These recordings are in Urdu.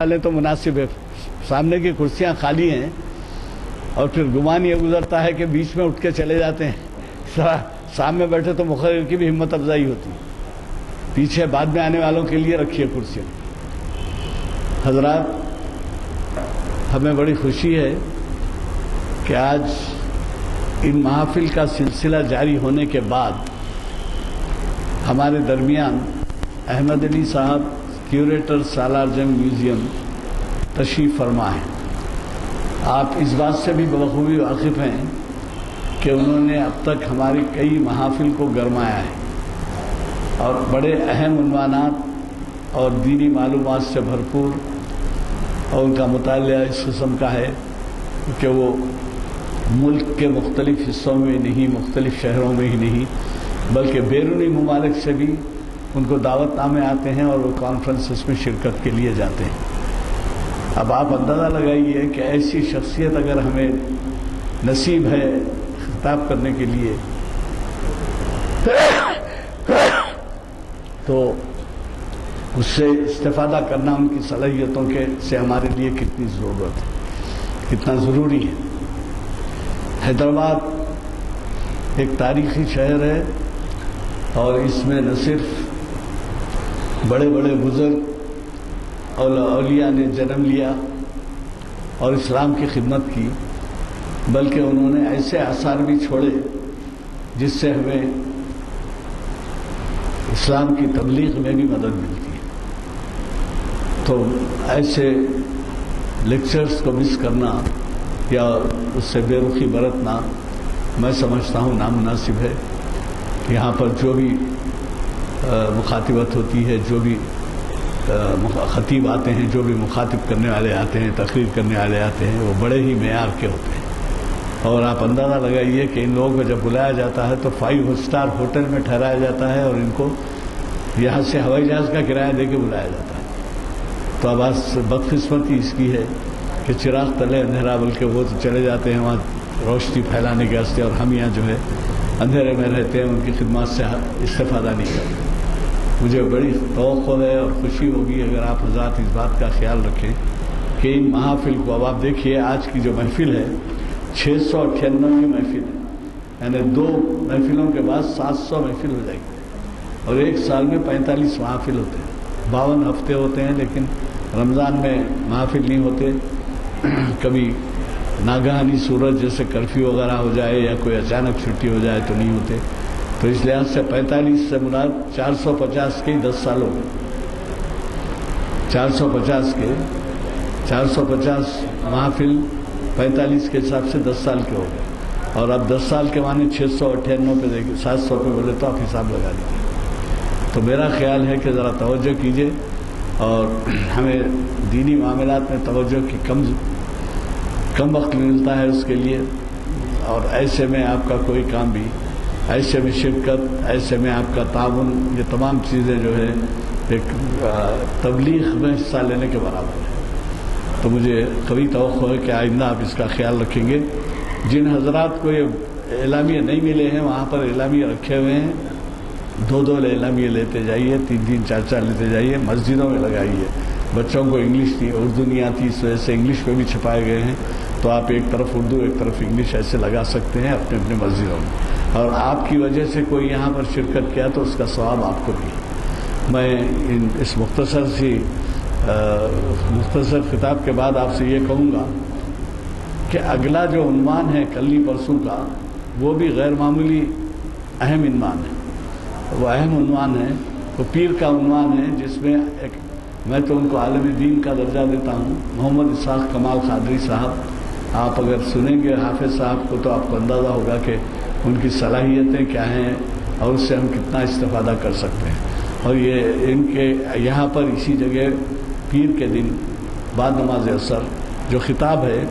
والے تو مناسب ہے، سامنے کی کرسیاں خالی ہیں اور پھر گمان یہ گزرتا ہے کہ بیچ میں اٹھ کے چلے جاتے ہیں، سامنے بیٹھے تو مقرر کی بھی ہمت افزائی ہوتی، پیچھے بعد میں آنے والوں کے لیے رکھیے کرسیاں۔ حضرات، ہمیں بڑی خوشی ہے کہ آج ان محافل کا سلسلہ جاری ہونے کے بعد ہمارے درمیان احمد علی صاحب کیوریٹر سالار جنگ میوزیم تشریف فرما ہے۔ آپ اس بات سے بھی بخوبی واقف ہیں کہ انہوں نے اب تک ہماری کئی محافل کو گرمایا ہے اور بڑے اہم عنوانات اور دینی معلومات سے بھرپور، اور ان کا مطالعہ اس قسم کا ہے کہ وہ ملک کے مختلف حصوں میں نہیں، مختلف شہروں میں ہی نہیں بلکہ بیرونی ممالک سے بھی ان کو دعوت نامے آتے ہیں اور وہ کانفرنسز میں شرکت کے لیے جاتے ہیں۔ اب آپ اندازہ لگائیے کہ ایسی شخصیت اگر ہمیں نصیب ہے خطاب کرنے کے لیے تو اس سے استفادہ کرنا ان کی صلاحیتوں کے سے ہمارے لیے کتنی ضرورت ہے، کتنا ضروری ہے۔ حیدرآباد ایک تاریخی شہر ہے اور اس میں نہ صرف بڑے بڑے بزرگ اور اولیاء نے جنم لیا اور اسلام کی خدمت کی، بلکہ انہوں نے ایسے آثار بھی چھوڑے جس سے ہمیں اسلام کی تبلیغ میں بھی مدد ملتی ہے۔ تو ایسے لیکچرز کو مس کرنا یا اس سے بے رخی برتنا میں سمجھتا ہوں نامناسب ہے۔ یہاں پر جو بھی مخاطبت ہوتی ہے، جو بھی خطیب آتے ہیں، جو بھی مخاطب کرنے والے آتے ہیں، تقریر کرنے والے آتے ہیں، وہ بڑے ہی معیار کے ہوتے ہیں۔ اور آپ اندازہ لگائیے کہ ان لوگوں کو جب بلایا جاتا ہے تو 5 اسٹار ہوٹل میں ٹھہرایا جاتا ہے اور ان کو یہاں سے ہوائی جہاز کا کرایہ دے کے بلایا جاتا ہے۔ تو اب آج بدقسمتی اس کی ہے کہ چراغ تلے اندھیرا، بلکہ وہ تو چلے جاتے ہیں وہاں روشنی پھیلانے کے واسطے، اور ہم یہاں جو ہے اندھیرے میں رہتے ہیں، ان کی خدمات سے استفادہ نہیں کرتے۔ مجھے بڑی توقع ہے اور خوشی ہوگی اگر آپ حضرات اس بات کا خیال رکھیں کہ ان محافل کو، اب آپ دیکھیے آج کی جو محفل ہے 698 محفل ہے، یعنی 2 محفلوں کے بعد 700 محفل ہو جائے گی، اور ایک سال میں 45 محافل ہوتے ہیں، 52 ہفتے ہوتے ہیں، لیکن رمضان میں محافل نہیں ہوتے۔ کبھی ناگہانی صورت جیسے کرفیو وغیرہ ہو جائے یا کوئی اچانک چھٹی ہو جائے تو نہیں ہوتے۔ تو اس لحاظ سے 45 سے مراد 450 کے 10 سال ہو گئے، 450 محافل 45 کے حساب سے 10 سال کے ہو گئے، اور اب 10 سال کے معنی 698 پہ دیکھیں، 700 پہ بولے تو آپ حساب لگا لیجیے۔ تو میرا خیال ہے کہ ذرا توجہ کیجیے، اور ہمیں دینی معاملات میں توجہ کی کم وقت ملتا ہے اس کے لیے، اور ایسے میں آپ کا کوئی کام بھی، ایسے میں شرکت، ایسے میں آپ کا تعاون، یہ تمام چیزیں جو ہے ایک تبلیغ میں حصہ لینے کے برابر ہے۔ تو مجھے قوی توقع ہے کہ آئندہ آپ اس کا خیال رکھیں گے۔ جن حضرات کو یہ اعلامیے نہیں ملے ہیں وہاں پر اعلامیے رکھے ہوئے ہیں، 2 اعلامیے لیتے جائیے، 3 4 لیتے جائیے، مسجدوں میں لگائیے۔ بچوں کو انگلش نہیں، اردو نہیں آتی، اس وجہ سے انگلش میں بھی چھپائے گئے ہیں، تو آپ ایک طرف اردو ایک طرف انگلش ایسے لگا سکتے ہیں اپنے اپنے مسجدوں میں، اور آپ کی وجہ سے کوئی یہاں پر شرکت کیا تو اس کا ثواب آپ کو بھی۔ میں اس مختصر خطاب کے بعد آپ سے یہ کہوں گا کہ اگلا جو عنوان ہے کلی پرسوں کا، وہ بھی غیر معمولی اہم عنوان ہے۔ وہ اہم عنوان ہے، وہ پیر کا عنوان ہے، جس میں میں تو ان کو عالم دین کا درجہ دیتا ہوں، محمد اسحاق کمال قادری صاحب۔ آپ اگر سنیں گے حافظ صاحب کو تو آپ کو اندازہ ہوگا کہ ان کی صلاحیتیں کیا ہیں اور اس سے ہم کتنا استفادہ کر سکتے ہیں۔ اور یہ ان کے یہاں پر اسی جگہ پیر کے دن بعد نماز عصر جو خطاب ہے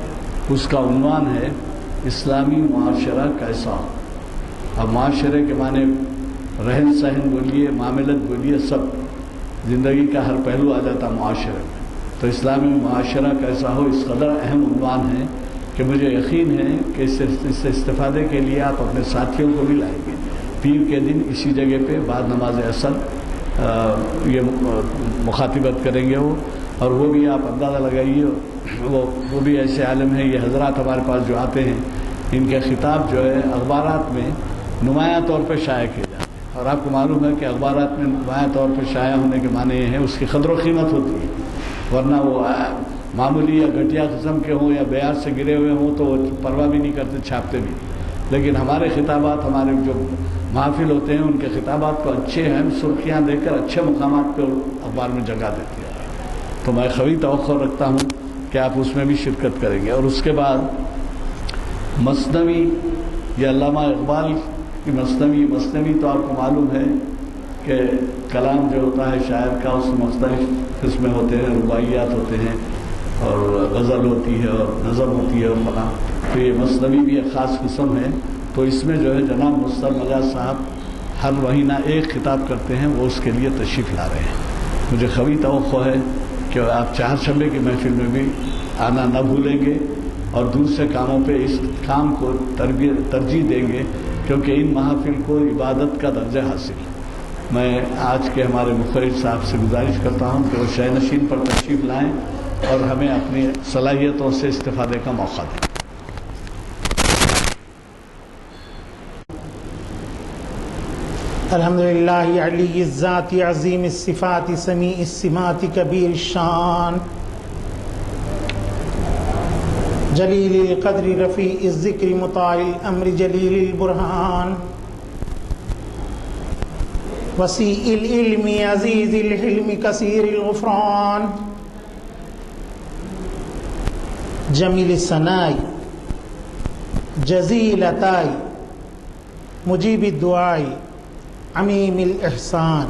اس کا عنوان ہے اسلامی معاشرہ کیسا۔ اب معاشرے کے معنی رہن سہن بولیے، معاملت بولیے، سب زندگی کا ہر پہلو آ جاتا معاشرے میں۔ تو اسلامی معاشرہ کیسا ہو اس قدر اہم عنوان ہے کہ مجھے یقین ہے کہ اس سے استفادے کے لیے آپ اپنے ساتھیوں کو بھی لائیں گے۔ پیر کے دن اسی جگہ پہ بعد نماز عصر یہ مخاطبت کریں گے وہ، اور وہ بھی آپ اندازہ لگائیے، وہ بھی ایسے عالم ہیں. یہ حضرات ہمارے پاس جو آتے ہیں ان کے خطاب جو ہے اخبارات میں نمایاں طور پہ شائع کیے جاتے ہیں، اور آپ کو معلوم ہے کہ اخبارات میں نمایاں طور پہ شائع ہونے کے معنی یہ ہیں اس کی قدر و قیمت ہوتی ہے، ورنہ وہ معمولی یا گھٹیا قسم کے ہوں یا بیار سے گرے ہوئے ہوں تو وہ پرواہ بھی نہیں کرتے، چھاپتے بھی. لیکن ہمارے خطابات، ہمارے جو محافل ہوتے ہیں ان کے خطابات کو اچھے اہم سرخیاں دے کر اچھے مقامات پہ اخبار میں جگہ دیتی ہے. تو میں قوی توقع رکھتا ہوں کہ آپ اس میں بھی شرکت کریں گے. اور اس کے بعد مثنوی، یہ علامہ اقبال کی مثنوی تو آپ کو معلوم ہے کہ کلام جو ہوتا ہے شاعر کا اس میں مختلف قسمیں ہوتے ہیں، رباعیات ہوتے ہیں اور غزل ہوتی ہے اور نظم ہوتی ہے اور فلاں. تو یہ مثنوی بھی ایک خاص قسم ہے. تو اس میں جو ہے جناب مستر مجاز صاحب ہر مہینہ ایک خطاب کرتے ہیں، وہ اس کے لیے تشریف لا رہے ہیں. مجھے قوی توقع ہے کہ آپ چہارشنبے کی محفل میں بھی آنا نہ بھولیں گے اور دوسرے کاموں پہ اس کام کو ترجیح دیں گے، کیونکہ ان محافل کو عبادت کا درجہ حاصل ہے. میں آج کے ہمارے مخرج صاحب سے گزارش کرتا ہوں کہ وہ شہ نشین پر تشریف لائیں اور ہمیں اپنی صلاحیتوں سے استفادے کا موقع دیں. الحمدللہ علی الذات عظیم الصفات سمیع السمات کبیر الشان جلیل القدر رفیع الذکر مطاع الامر جلیل البرہان وسیع العلم عزیز الحلم کثیر الغفران جمیل الثناء جزیل العطاء مجیب الدعاء عمیم الاحسان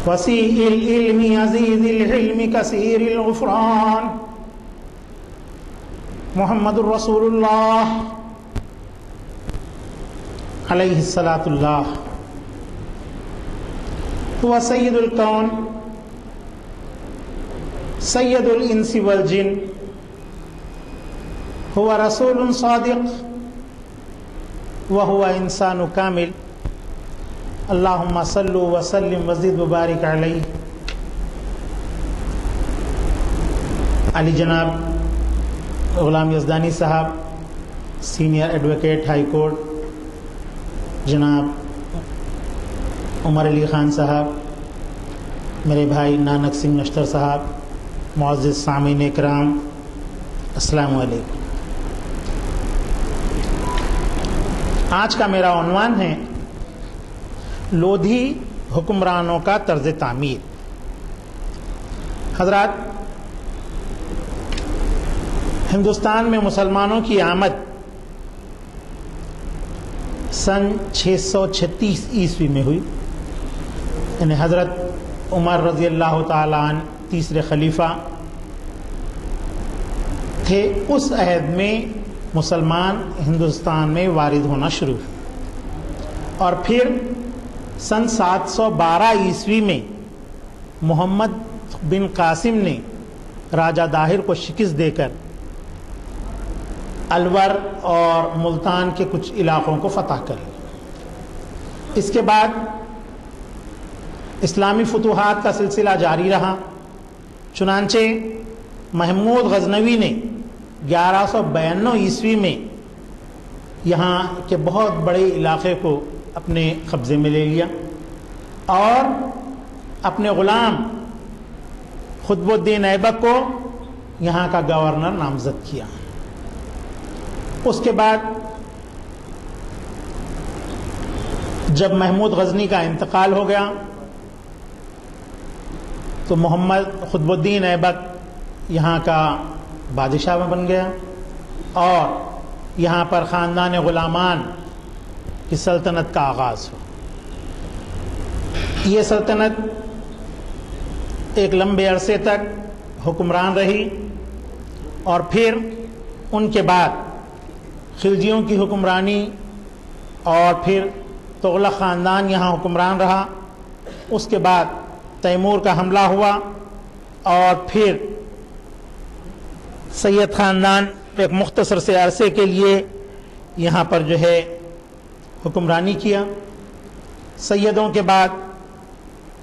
وسیع العلم عزیز الحلم کثیر الغفران محمد الرسول اللہ علیہ الصلاۃ اللہ هو سید الکون سید الانس والجن هو رسول صادق وهو انسان کامل اللہم صلو وسلم وزد وبارک علیہ. علی جناب غلام یزدانی صاحب سینئر ایڈوکیٹ ہائی کورٹ، جناب عمر علی خان صاحب، میرے بھائی نانک سنگھ نشتر صاحب، معزز سامعین اکرام، السلام علیکم. آج کا میرا عنوان ہے لودھی حکمرانوں کا طرز تعمیر. حضرات، ہندوستان میں مسلمانوں کی آمد سن 636 عیسوی میں ہوئی. یعنی حضرت عمر رضی اللہ تعالیٰ عنہ تیسرے خلیفہ تھے. اس عہد میں مسلمان ہندوستان میں وارد ہونا شروع ہوئے، اور پھر سن 712 عیسوی میں محمد بن قاسم نے راجہ داہر کو شکست دے کر الور اور ملتان کے کچھ علاقوں کو فتح کر لیا. اس کے بعد اسلامی فتوحات کا سلسلہ جاری رہا. چنانچہ محمود غزنوی نے 1192 عیسوی میں یہاں کے بہت بڑے علاقے کو اپنے قبضے میں لے لیا اور اپنے غلام خطب الدین ایبک کو یہاں کا گورنر نامزد کیا. اس کے بعد جب محمود غزنی کا انتقال ہو گیا تو محمد خطب الدین ایبک یہاں کا بادشاہ بن گیا اور یہاں پر خاندان غلامان کی سلطنت کا آغاز ہوا. یہ سلطنت ایک لمبے عرصے تک حکمران رہی اور پھر ان کے بعد خلجیوں کی حکمرانی اور پھر تغلق خاندان یہاں حکمران رہا. اس کے بعد تیمور کا حملہ ہوا اور پھر سید خاندان ایک مختصر سے عرصے کے لیے یہاں پر جو ہے حکمرانی کیا. سیدوں کے بعد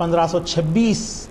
1526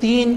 3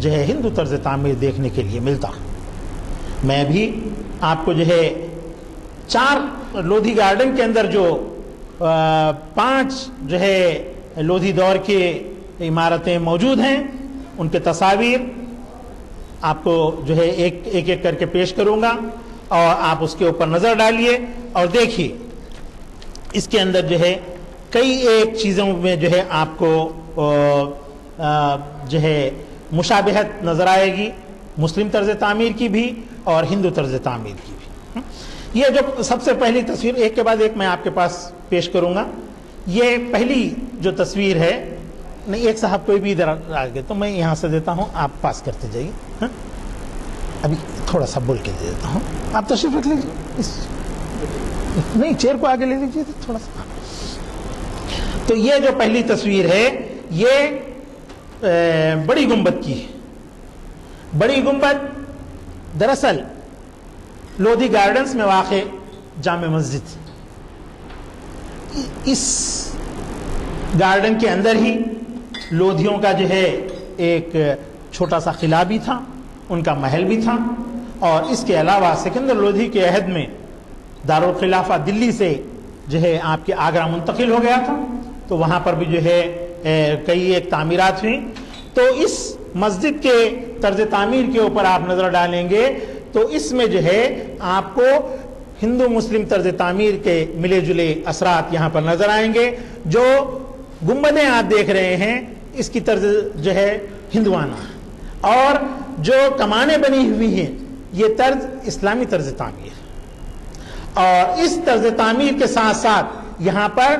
جو ہے ہندو طرز تعمیر دیکھنے کے لیے ملتا. میں بھی آپ کو جو ہے 4 لودھی گارڈن کے اندر جو 5 جو ہے لودھی دور کے عمارتیں موجود ہیں ان کے تصاویر آپ کو جو ہے ایک ایک کر کے پیش کروں گا اور آپ اس کے اوپر نظر ڈالیے اور دیکھیے. اس کے اندر جو ہے کئی ایک چیزوں میں جو ہے آپ کو جو ہے مشابہت نظر آئے گی، مسلم طرز تعمیر کی بھی اور ہندو طرز تعمیر کی بھی. یہ جو سب سے پہلی تصویر ایک کے بعد ایک میں آپ کے پاس پیش کروں گا. یہ پہلی جو تصویر ہے، نہیں ایک صاحب کوئی بھی ادھر آ گئے تو میں یہاں سے دیتا ہوں، آپ پاس کرتے جائیے. ابھی تھوڑا سا بول کے دے دیتا ہوں، آپ تشریف رکھ لیجیے. نہیں چیئر کو آگے لے لیجیے تھوڑا سا. تو یہ جو پہلی تصویر ہے یہ بڑی گنبد کی ہے. بڑی گنبد دراصل لودھی گارڈنز میں واقع جامع مسجد. اس گارڈن کے اندر ہی لودھیوں کا جو ہے ایک چھوٹا سا قلعہ بھی تھا، ان کا محل بھی تھا. اور اس کے علاوہ سکندر لودھی کے عہد میں دارالخلافہ دلی سے جو ہے آپ کے آگرہ منتقل ہو گیا تھا، تو وہاں پر بھی جو ہے کئی ایک تعمیرات ہوئیں. تو اس مسجد کے طرز تعمیر کے اوپر آپ نظر ڈالیں گے تو اس میں جو ہے آپ کو ہندو مسلم طرز تعمیر کے ملے جلے اثرات یہاں پر نظر آئیں گے. جو گنبدیں آپ دیکھ رہے ہیں اس کی طرز جو ہے ہندوانہ، اور جو کمانیں بنی ہوئی ہیں یہ طرز اسلامی طرز تعمیر. اور اس طرز تعمیر کے ساتھ ساتھ یہاں پر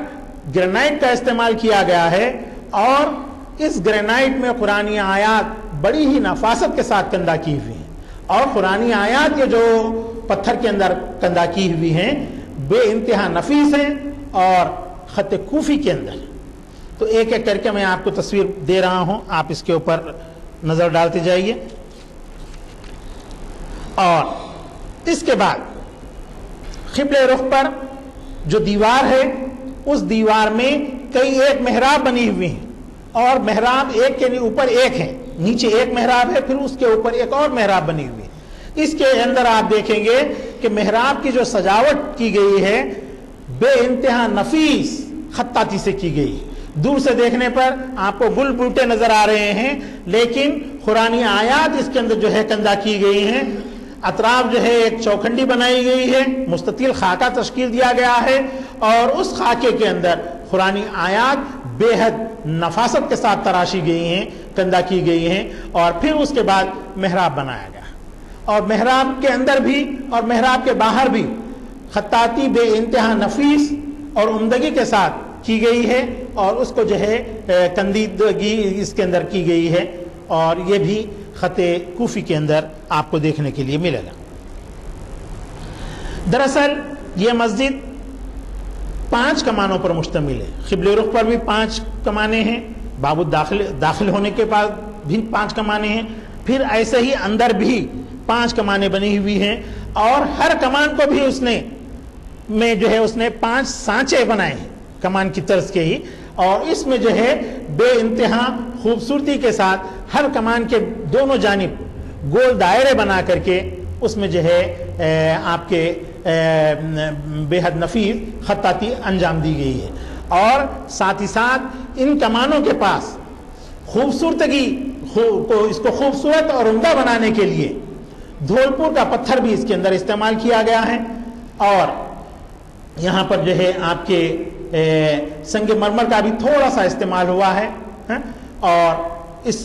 گرینائٹ کا استعمال کیا گیا ہے، اور اس گرینائٹ میں قرآنی آیات بڑی ہی نفاست کے ساتھ کندہ کی ہوئی ہیں. اور قرآنی آیات یہ جو پتھر کے اندر کندہ کی ہوئی ہیں بے انتہا نفیس ہیں اور خط کوفی کے اندر. تو ایک ایک کر کے میں آپ کو تصویر دے رہا ہوں، آپ اس کے اوپر نظر ڈالتے جائیے. اور اس کے بعد قبلہ رخ پر جو دیوار ہے اس دیوار میں کئی ایک محراب بنی ہوئی ہیں، اور محراب ایک کے اوپر ایک ہے، نیچے ایک محراب ہے، پھر اس کے اوپر ایک اور محراب بنی ہوئی ہے. اس کے اندر آپ دیکھیں گے کہ محراب کی جو سجاوٹ کی گئی ہے بے انتہا نفیس خطاطی سے کی گئی. دور سے دیکھنے پر آپ کو گل بوٹے نظر آ رہے ہیں، لیکن قرآنی آیات اس کے اندر جو ہے کندہ کی گئی ہیں. اطراف جو ہے ایک چوکھنڈی بنائی گئی ہے، مستطیل خاکہ تشکیل دیا گیا ہے، اور اس خاکے کے اندر قرآنی آیات بے حد نفاست کے ساتھ تراشی گئی ہیں، کندہ کی گئی ہیں. اور پھر اس کے بعد محراب بنایا گیا، اور محراب کے اندر بھی اور محراب کے باہر بھی خطاطی بے انتہا نفیس اور عمدگی کے ساتھ کی گئی ہے، اور اس کو جو ہے کندیدگی اس کے اندر کی گئی ہے. اور یہ بھی خط کوفی کے اندر آپ کو دیکھنے کے لیے ملے گا. دراصل یہ مسجد 5 کمانوں پر مشتمل ہے. قبلہ رخ پر بھی 5 کمانیں ہیں، باب داخل ہونے کے بعد بھی 5 کمانیں ہیں، پھر ایسے ہی اندر بھی 5 کمانیں بنی ہوئی ہیں، اور ہر کمان کو بھی اس نے 5 سانچے بنائے ہیں کمان کی طرز کے ہی. اور اس میں جو ہے بے انتہا خوبصورتی کے ساتھ ہر کمان کے دونوں جانب گول دائرے بنا کر کے اس میں جو ہے آپ کے بے حد نفیس خطاطی انجام دی گئی ہے. اور ساتھ ہی ساتھ ان کمانوں کے پاس خوبصورتگی کو اس کو خوبصورت اور عمدہ بنانے کے لیے دھولپور کا پتھر بھی اس کے اندر استعمال کیا گیا ہے. اور یہاں پر جو ہے آپ کے سنگ مرمر کا بھی تھوڑا سا استعمال ہوا ہے، اور اس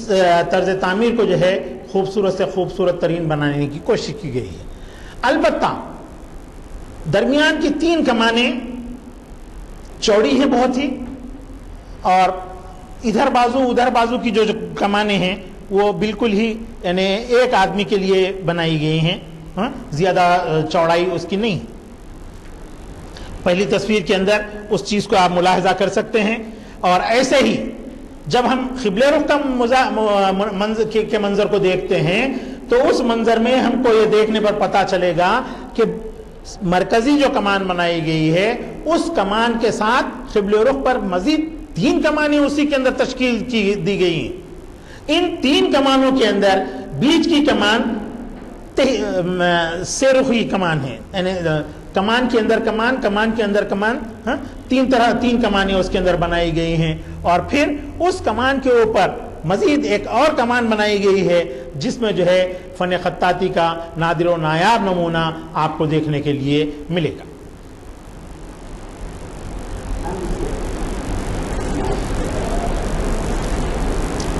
طرز تعمیر کو جو ہے خوبصورت سے خوبصورت ترین بنانے کی کوشش کی گئی ہے. البتہ درمیان کی 3 کمانیں چوڑی ہیں بہت ہی، اور ادھر بازو کی جو کمانیں ہیں وہ بالکل ہی یعنی ایک آدمی کے لیے بنائی گئی ہیں، زیادہ چوڑائی اس کی نہیں. پہلی تصویر کے اندر اس چیز کو آپ ملاحظہ کر سکتے ہیں. اور ایسے ہی جب ہم قبلہ رخ کا منظر کو دیکھتے ہیں تو اس منظر میں ہم کو یہ دیکھنے پر پتہ چلے گا کہ مرکزی جو کمان بنائی گئی ہے اس کمان کے ساتھ قبلہ رخ پر مزید 3 کمانیں اسی کے اندر تشکیل دی گئی ہیں. ان 3 کمانوں کے اندر بیچ کی کمان سے رخی کمان ہے، یعنی کمان کے اندر کمان، کمان کے اندر کمان، 3 کمانیں اس کے اندر بنائی گئی ہیں، اور پھر اس کمان کے اوپر مزید ایک اور کمان بنائی گئی ہے جس میں جو ہے فن خطاطی کا نادر و نایاب نمونہ آپ کو دیکھنے کے لیے ملے گا۔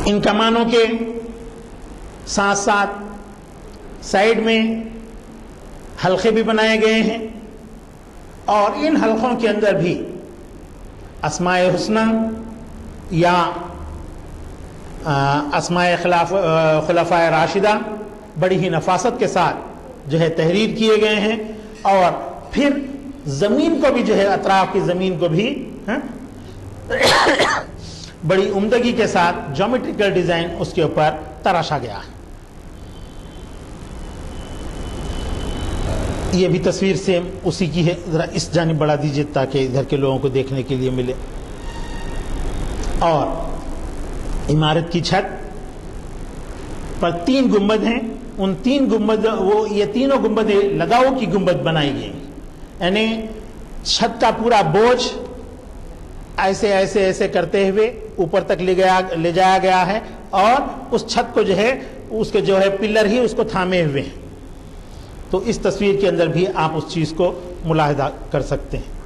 ان کمانوں کے ساتھ ساتھ سائیڈ میں حلقے بھی بنائے گئے ہیں، اور ان حلقوں کے اندر بھی اسماء حسنہ یا اسماء خلفائے راشدہ بڑی ہی نفاست کے ساتھ جو ہے تحریر کیے گئے ہیں، اور پھر زمین کو بھی جو ہے اطراف کی زمین کو بھی بڑی عمدگی کے ساتھ جیومیٹریکل ڈیزائن اس کے اوپر تراشا گیا ہے۔ یہ بھی تصویر سیم اسی کی ہے، ذرا اس جانب بڑھا دیجئے تاکہ ادھر کے لوگوں کو دیکھنے کے لیے ملے۔ اور عمارت کی چھت پر 3 گنبد ہیں، ان 3 گنبد یہ تینوں گنبد لداؤ کی گنبد بنائی گئی، یعنی چھت کا پورا بوجھ ایسے ایسے ایسے کرتے ہوئے اوپر تک لے جایا گیا ہے، اور اس چھت کو جو ہے اس کے جو ہے پلر ہی اس کو تھامے ہوئے ہیں۔ تو اس تصویر کے اندر بھی آپ اس چیز کو ملاحظہ کر سکتے ہیں۔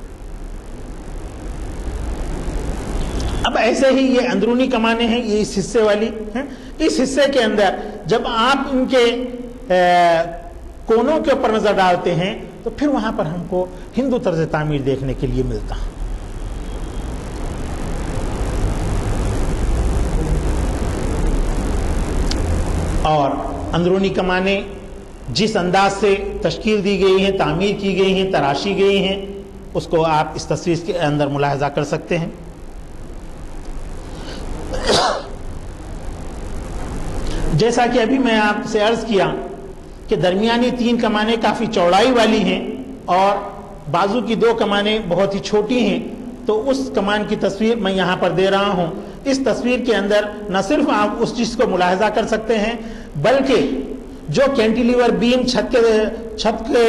اب ایسے ہی یہ اندرونی کمانیں ہیں، یہ اس حصے والی ہیں۔ اس حصے کے اندر جب آپ ان کے کونوں کے اوپر نظر ڈالتے ہیں تو پھر وہاں پر ہم کو ہندو طرز تعمیر دیکھنے کے لیے ملتا ہے۔ اور اندرونی کمانیں جس انداز سے تشکیل دی گئی ہیں، تعمیر کی گئی ہیں، تراشی گئی ہیں، اس کو آپ اس تصویر کے اندر ملاحظہ کر سکتے ہیں۔ جیسا کہ ابھی میں آپ سے عرض کیا کہ درمیانی 3 کمانیں کافی چوڑائی والی ہیں اور بازو کی 2 کمانیں بہت ہی چھوٹی ہیں، تو اس کمان کی تصویر میں یہاں پر دے رہا ہوں۔ اس تصویر کے اندر نہ صرف آپ اس چیز کو ملاحظہ کر سکتے ہیں، بلکہ جو کینٹیلیور بیم چھت کے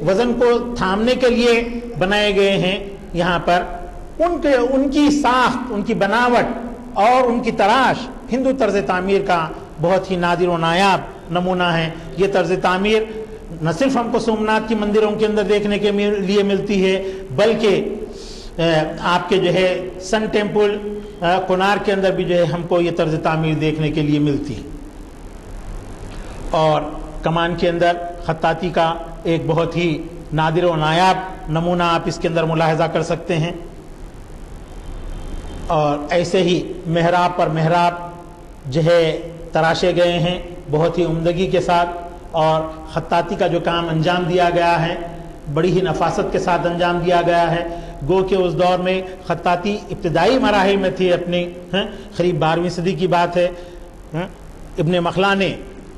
وزن کو تھامنے کے لیے بنائے گئے ہیں، یہاں پر ان کی ساخت، ان کی بناوٹ اور ان کی تراش ہندو طرز تعمیر کا بہت ہی نادر و نایاب نمونہ ہے۔ یہ طرز تعمیر نہ صرف ہم کو سومناتھ کی مندروں کے اندر دیکھنے کے لیے ملتی ہے، بلکہ آپ کے جو ہے سن ٹیمپل کونارک کے اندر بھی جو ہے ہم کو یہ طرز تعمیر دیکھنے کے لیے ملتی ہے۔ اور کمان کے اندر خطاطی کا ایک بہت ہی نادر و نایاب نمونہ آپ اس کے اندر ملاحظہ کر سکتے ہیں۔ اور ایسے ہی محراب پر محراب جو ہے تراشے گئے ہیں بہت ہی عمدگی کے ساتھ، اور خطاطی کا جو کام انجام دیا گیا ہے بڑی ہی نفاست کے ساتھ انجام دیا گیا ہے۔ گو کہ اس دور میں خطاطی ابتدائی مراحل میں تھی اپنی، قریب 12ویں صدی کی بات ہے۔ ابن مخلا نے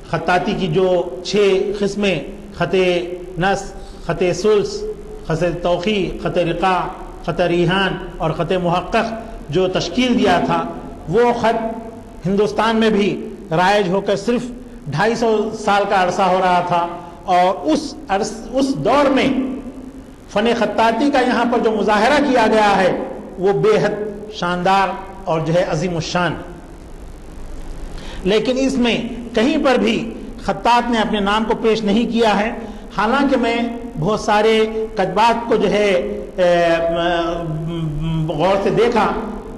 خطاطی کی جو 6 قسمیں، خط نص، خط ثلث، خط توقی، خط رقاع، خط ریحان اور خط محقق جو تشکیل دیا تھا، وہ خط ہندوستان میں بھی رائج ہو کر صرف 250 سال کا عرصہ ہو رہا تھا، اور اس دور میں فن خطاطی کا یہاں پر جو مظاہرہ کیا گیا ہے وہ بے حد شاندار اور جو ہے عظیم الشان، لیکن اس میں کہیں پر بھی خطاط نے اپنے نام کو پیش نہیں کیا ہے۔ حالانکہ میں بہت سارے کتبات کو جو ہے غور سے دیکھا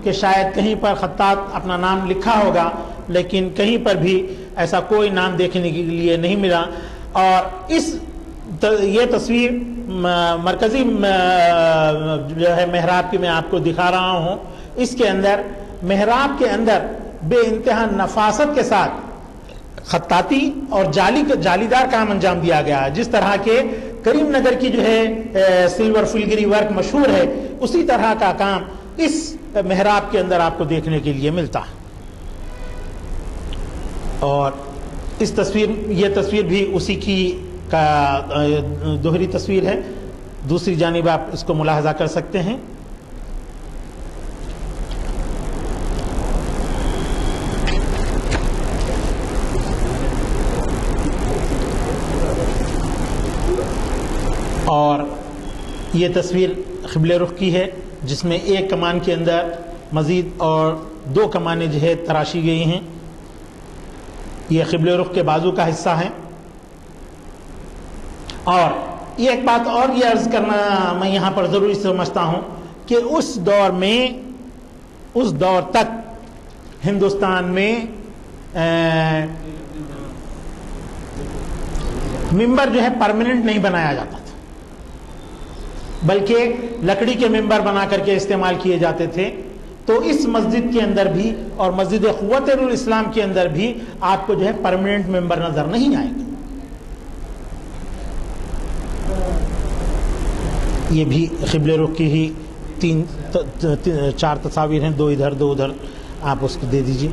کہ شاید کہیں پر خطاط اپنا نام لکھا ہوگا، لیکن کہیں پر بھی ایسا کوئی نام دیکھنے کے لیے نہیں ملا۔ اور یہ تصویر مرکزی جو ہے محراب کی میں آپ کو دکھا رہا ہوں، اس کے اندر محراب کے اندر بے انتہا نفاست کے ساتھ خطاطی اور جالی دار کام انجام دیا گیا ہے۔ جس طرح کے کریم نگر کی جو ہے سلور فلگری ورک مشہور ہے، اسی طرح کا کام اس محراب کے اندر آپ کو دیکھنے کے لیے ملتا ہے۔ اور یہ تصویر بھی اسی کی کا دوہری تصویر ہے۔ دوسری جانب آپ اس کو ملاحظہ کر سکتے ہیں۔ اور یہ تصویر قبلہ رخ کی ہے جس میں ایک کمان کے اندر مزید اور 2 کمانیں جو ہے تراشی گئی ہیں. یہ قبلہ رخ کے بازو کا حصہ ہے. اور یہ ایک بات اور یہ عرض کرنا میں یہاں پر ضروری سمجھتا ہوں کہ اس دور تک ہندوستان میں ممبر جو ہے پرماننٹ نہیں بنایا جاتا تھا، بلکہ لکڑی کے ممبر بنا کر کے استعمال کیے جاتے تھے. تو اس مسجد کے اندر بھی اور مسجد قوت الاسلام کے اندر بھی آپ کو جو ہے پرماننٹ ممبر نظر نہیں آئے گا. یہ بھی قبلہ رخ کی ہی 4 تصاویر ہیں، 2 ادھر 2 ادھر. آپ اس کو دے دیجیے.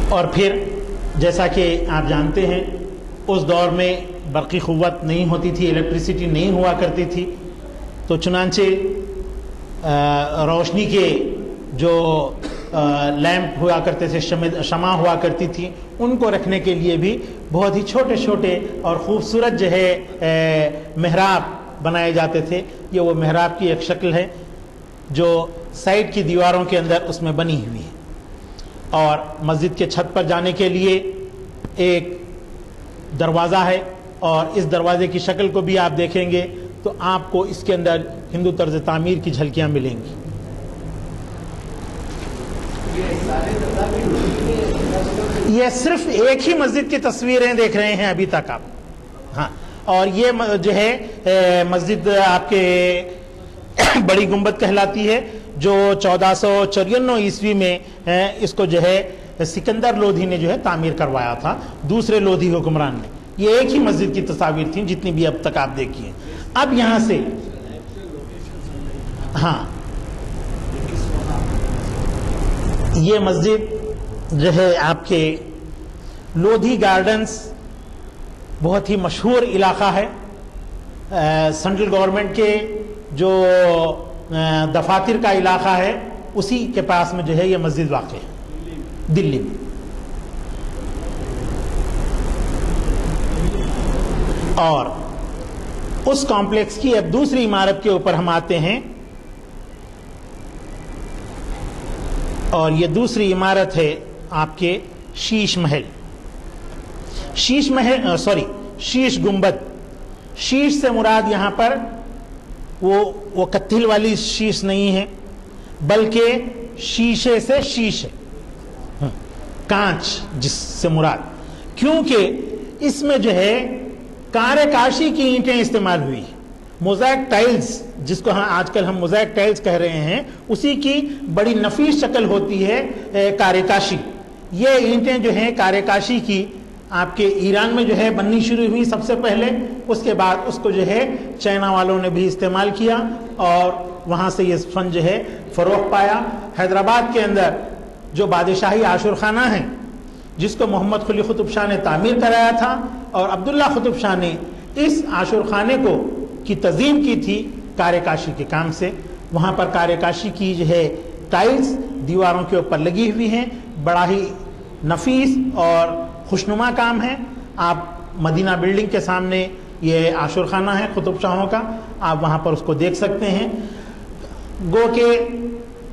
اور پھر جیسا کہ آپ جانتے ہیں اس دور میں برقی قوت نہیں ہوتی تھی، الیکٹریسٹی نہیں ہوا کرتی تھی، تو چنانچہ روشنی کے جو لیمپ ہوا کرتے تھے، شمع ہوا کرتی تھی، ان کو رکھنے کے لیے بھی بہت ہی چھوٹے چھوٹے اور خوبصورت جو ہے محراب بنائے جاتے تھے. یہ وہ محراب کی ایک شکل ہے جو سائڈ کی دیواروں کے اندر اس میں بنی ہوئی ہے. اور مسجد کے چھت پر جانے کے لیے ایک دروازہ ہے، اور اس دروازے کی شکل کو بھی آپ دیکھیں گے تو آپ کو اس کے اندر ہندو طرز تعمیر کی جھلکیاں ملیں گی. یہ صرف ایک ہی مسجد کی تصویریں دیکھ رہے ہیں ابھی تک آپ. ہاں، اور یہ جو ہے مسجد آپ کے بڑی گنبد کہلاتی ہے، جو 1454 عیسوی میں اس کو جو ہے سکندر لودھی نے جو ہے تعمیر کروایا تھا، دوسرے لودھی حکمران نے. یہ ایک ہی مسجد کی تصاویر تھیں جتنی بھی اب تک آپ دیکھی ہیں. اب یہاں سے ہاں یہ مسجد جو ہے آپ کے لودھی گارڈنز بہت ہی مشہور علاقہ ہے. سینٹرل گورنمنٹ کے جو دفاتر کا علاقہ ہے اسی کے پاس میں جو ہے یہ مسجد واقع ہے، دلی میں. اور اس کمپلیکس کی اب دوسری عمارت کے اوپر ہم آتے ہیں، اور یہ دوسری عمارت ہے آپ کے شیش محل. شیش محل شیش گنبد. شیش سے مراد یہاں پر وہ کتھل والی شیش نہیں ہے، بلکہ شیشے سے شیش ہے، کانچ جس سے مراد، کیونکہ اس میں جو ہے کارے کاشی کی اینٹیں استعمال ہوئی. موزائک ٹائلز جس کو آج کل ہم موزائک ٹائلز کہہ رہے ہیں، اسی کی بڑی نفیس شکل ہوتی ہے کارے کاشی. یہ اینٹیں جو ہیں کارے کاشی کی آپ کے ایران میں جو ہے بننی شروع ہوئی سب سے پہلے. اس کے بعد اس کو جو ہے چائنا والوں نے بھی استعمال کیا اور وہاں سے یہ فن جو ہے فروغ پایا. حیدرآباد کے اندر جو بادشاہی عاشور خانہ ہے جس کو محمد قلی قطب شاہ نے تعمیر کرایا تھا، اور عبداللہ قطب شاہ نے اس عاشور خانے کو کی تزئین کی تھی کارے کاشی کے کام سے. وہاں پر کارے کاشی کی جو ہے ٹائلز دیواروں کے اوپر لگی ہوئی ہیں. بڑا ہی نفیس اور خوشنما کام ہے. آپ مدینہ بلڈنگ کے سامنے یہ عاشور خانہ ہے قطب شاہوں کا، آپ وہاں پر اس کو دیکھ سکتے ہیں. گو کہ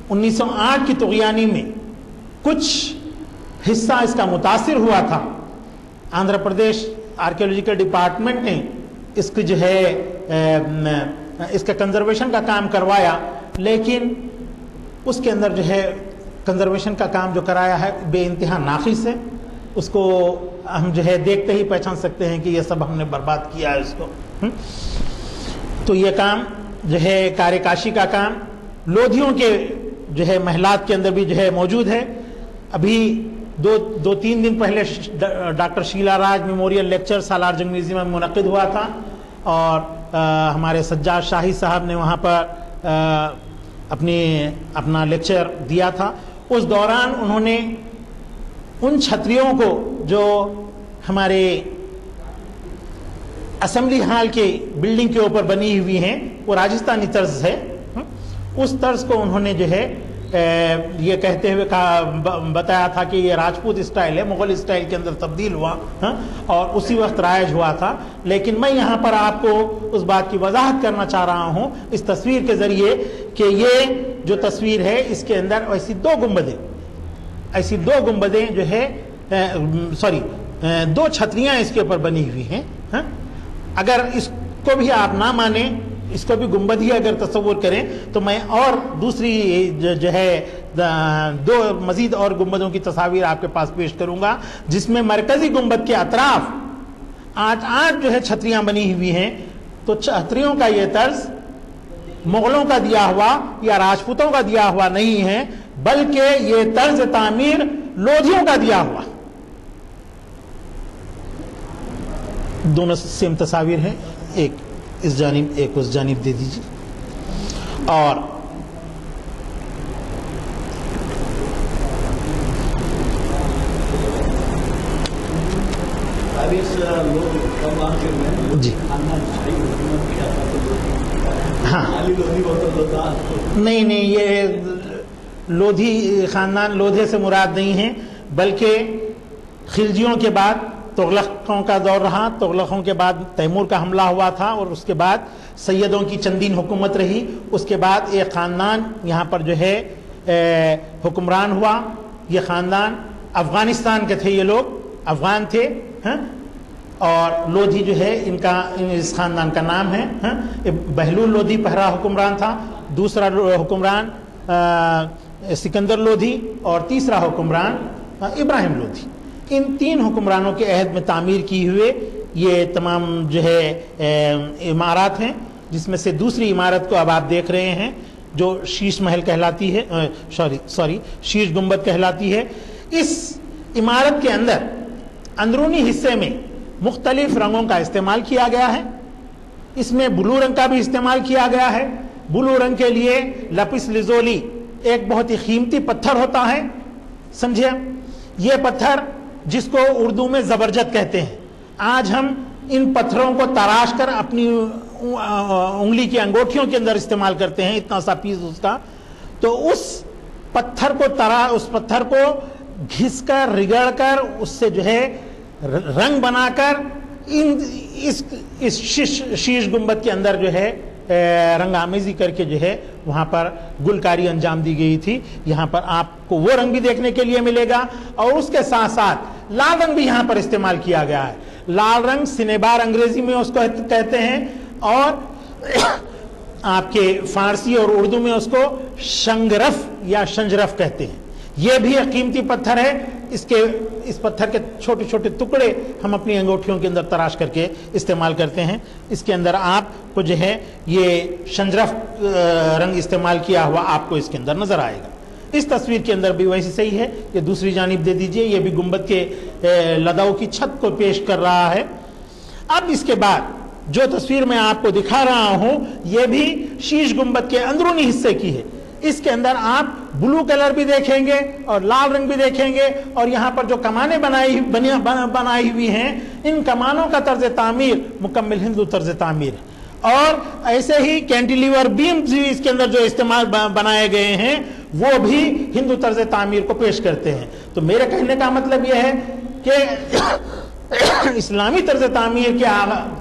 1908 کی طغیانی میں کچھ حصہ اس کا متاثر ہوا تھا. آندھرا پردیش آرکیولوجیکل ڈپارٹمنٹ نے اس کی جو ہے اس کا کنزرویشن کا کام کروایا، لیکن اس کے اندر جو ہے کنزرویشن کا کام جو کرایا ہے بے انتہا ناقص ہے. اس کو ہم جو ہے دیکھتے ہی پہچان سکتے ہیں کہ یہ سب ہم نے برباد کیا ہے اس کو. تو یہ کام جو ہے کارے کاشی کا کام لودھیوں کے جو ہے محلات کے اندر بھی جو ہے موجود ہے. ابھی 2-3 دن پہلے ڈاکٹر شیلا راج میموریل لیکچر سالار جنگ میوزیم میں منعقد ہوا تھا، اور ہمارے سجاد شاہی صاحب نے وہاں پر اپنا لیکچر دیا تھا. اس دوران انہوں نے ان چھتریوں کو جو ہمارے اسمبلی ہال کے بلڈنگ کے اوپر بنی ہوئی ہیں، وہ راجستھانی طرز ہے، اس طرز کو انہوں نے جو ہے یہ کہتے ہوئے بتایا تھا کہ یہ راجپوت اسٹائل ہے، مغل اسٹائل کے اندر تبدیل ہوا اور اسی وقت رائج ہوا تھا. لیکن میں یہاں پر آپ کو اس بات کی وضاحت کرنا چاہ رہا ہوں اس تصویر کے ذریعے کہ یہ جو تصویر ہے اس کے اندر ایسی دو گنبدیں جو ہے دو چھتریاں اس کے اوپر بنی ہوئی ہیں. اگر اس کو بھی آپ نہ مانیں، اس کو بھی گنبد ہی اگر تصور کریں، تو میں اور دوسری جو ہے دو مزید اور گنبدوں کی تصاویر آپ کے پاس پیش کروں گا، جس میں مرکزی گنبد کے اطراف 8 جو ہے چھتریاں بنی ہوئی ہیں. تو چھتریوں کا یہ طرز مغلوں کا دیا ہوا یا راجپوتوں کا دیا ہوا نہیں ہے، بلکہ یہ طرز تعمیر لودھیوں کا دیا ہوا. دونوں سیم تصاویر ہیں، ایک اس جانب ایک اس جانب دے دیجیے. اور جی ہاں نہیں یہ لودھی خاندان لودھے سے مراد نہیں ہے، بلکہ خلجیوں کے بعد تغلقوں کا دور رہا. تغلقوں کے بعد تیمور کا حملہ ہوا تھا اور اس کے بعد سیدوں کی چندین حکومت رہی. اس کے بعد ایک خاندان یہاں پر جو ہے حکمران ہوا. یہ خاندان افغانستان کے تھے، یہ لوگ افغان تھے اور لودھی جو ہے اس خاندان کا نام ہے. بہلول لودھی پہلا حکمران تھا، دوسرا حکمران سکندر لودھی اور تیسرا حکمران ابراہیم لودھی. ان 3 حکمرانوں کے عہد میں تعمیر کی ہوئے یہ تمام جو ہے عمارات ہیں، جس میں سے دوسری عمارت کو اب آپ دیکھ رہے ہیں جو شیش محل کہلاتی ہے، شیش گنبد کہلاتی ہے. اس عمارت کے اندر اندرونی حصے میں مختلف رنگوں کا استعمال کیا گیا ہے. اس میں بلو رنگ کا بھی استعمال کیا گیا ہے. بلو رنگ کے لیے لپس لزولی ایک بہت ہی قیمتی پتھر ہوتا ہے، سمجھے. یہ پتھر جس کو اردو میں زبرجد کہتے ہیں. آج ہم ان پتھروں کو تراش کر اپنی انگلی کی انگوٹھیوں کے اندر استعمال کرتے ہیں، اتنا سا پیس اس کا. تو اس پتھر کو گھس کر رگڑ کر اس سے جو ہے رنگ بنا کر اس شیش گنبد کے اندر جو ہے رنگ آمیزی کر کے جو ہے وہاں پر گلکاری انجام دی گئی تھی. یہاں پر آپ کو وہ رنگ بھی دیکھنے کے لیے ملے گا اور اس کے ساتھ ساتھ لال رنگ بھی یہاں پر استعمال کیا گیا ہے. لال رنگ سنیبار انگریزی میں اس کو کہتے ہیں اور آپ کے فارسی اور اردو میں اس کو شنگرف یا شنجرف کہتے ہیں. یہ بھی ایک قیمتی پتھر ہے. اس پتھر کے چھوٹے چھوٹے ٹکڑے ہم اپنی انگوٹھیوں کے اندر تراش کر کے استعمال کرتے ہیں. اس کے اندر آپ کو جو ہے یہ شنجرف رنگ استعمال کیا ہوا آپ کو اس کے اندر نظر آئے گا. اس تصویر کے اندر بھی ویسے صحیح ہے. یہ دوسری جانب دے دیجئے. یہ بھی گنبد کے لداؤ کی چھت کو پیش کر رہا ہے. اب اس کے بعد جو تصویر میں آپ کو دکھا رہا ہوں یہ بھی شیش گنبد کے اندرونی حصے کی ہے. اس کے اندر آپ بلو کلر بھی دیکھیں گے اور لال رنگ بھی دیکھیں گے اور یہاں پر جو کمانیں بنائی ہوئی ہیں ان کمانوں کا طرز تعمیر مکمل ہندو طرز تعمیر ہے. اور ایسے ہی کینٹیلیور بیمز بھی اس کے اندر جو استعمال بنائے گئے ہیں وہ بھی ہندو طرز تعمیر کو پیش کرتے ہیں. تو میرے کہنے کا مطلب یہ ہے کہ اسلامی طرز تعمیر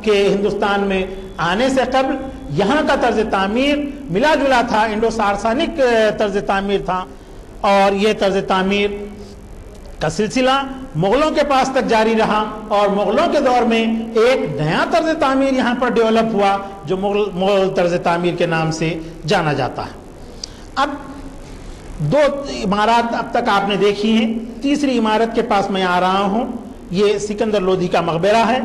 کے ہندوستان میں آنے سے قبل یہاں کا طرز تعمیر ملا جلا تھا، انڈو سارسانک طرز تعمیر تھا. اور یہ طرز تعمیر کا سلسلہ مغلوں کے پاس تک جاری رہا اور مغلوں کے دور میں ایک نیا طرز تعمیر یہاں پر ڈیولپ ہوا جو مغل طرز تعمیر کے نام سے جانا جاتا ہے. اب 2 عمارات اب تک آپ نے دیکھی ہیں. تیسری عمارت کے پاس میں آ رہا ہوں. یہ سکندر لودھی کا مقبرہ ہے.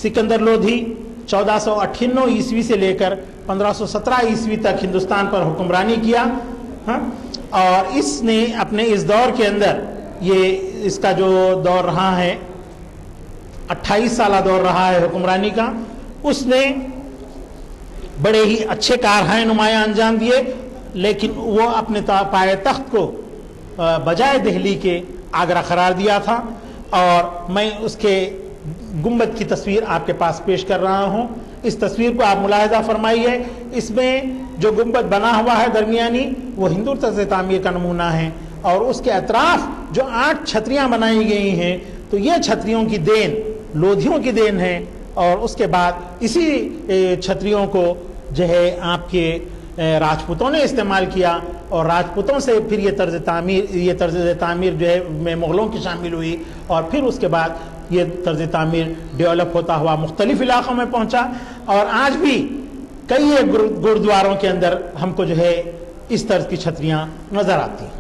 سکندر لودھی 1498 عیسوی سے لے کر 1517 عیسوی تک ہندوستان پر حکمرانی کیا اور اس نے اپنے اس دور کے اندر اس کا جو دور رہا ہے 28 سالہ دور رہا ہے حکمرانی کا. اس نے بڑے ہی اچھے کارہائے نمایاں انجام دیے، لیکن وہ اپنے پائے تخت کو بجائے دہلی کے آگرہ قرار دیا تھا. اور میں اس کے گنبد کی تصویر آپ کے پاس پیش کر رہا ہوں. اس تصویر کو آپ ملاحظہ فرمائیے، اس میں جو گنبد بنا ہوا ہے درمیانی وہ ہندو طرز تعمیر کا نمونہ ہے، اور اس کے اطراف جو 8 چھتریاں بنائی گئی ہیں تو یہ چھتریوں کی دین لودھیوں کی دین ہے، اور اس کے بعد اسی چھتریوں کو جو ہے آپ کے راجپوتوں نے استعمال کیا، اور راجپوتوں سے پھر یہ طرز تعمیر جو ہے میں مغلوں کی شامل ہوئی، اور پھر اس کے بعد یہ طرز تعمیر ڈیولپ ہوتا ہوا مختلف علاقوں میں پہنچا، اور آج بھی کئی گرودواروں کے اندر ہم کو جو ہے اس طرز کی چھتریاں نظر آتی ہیں۔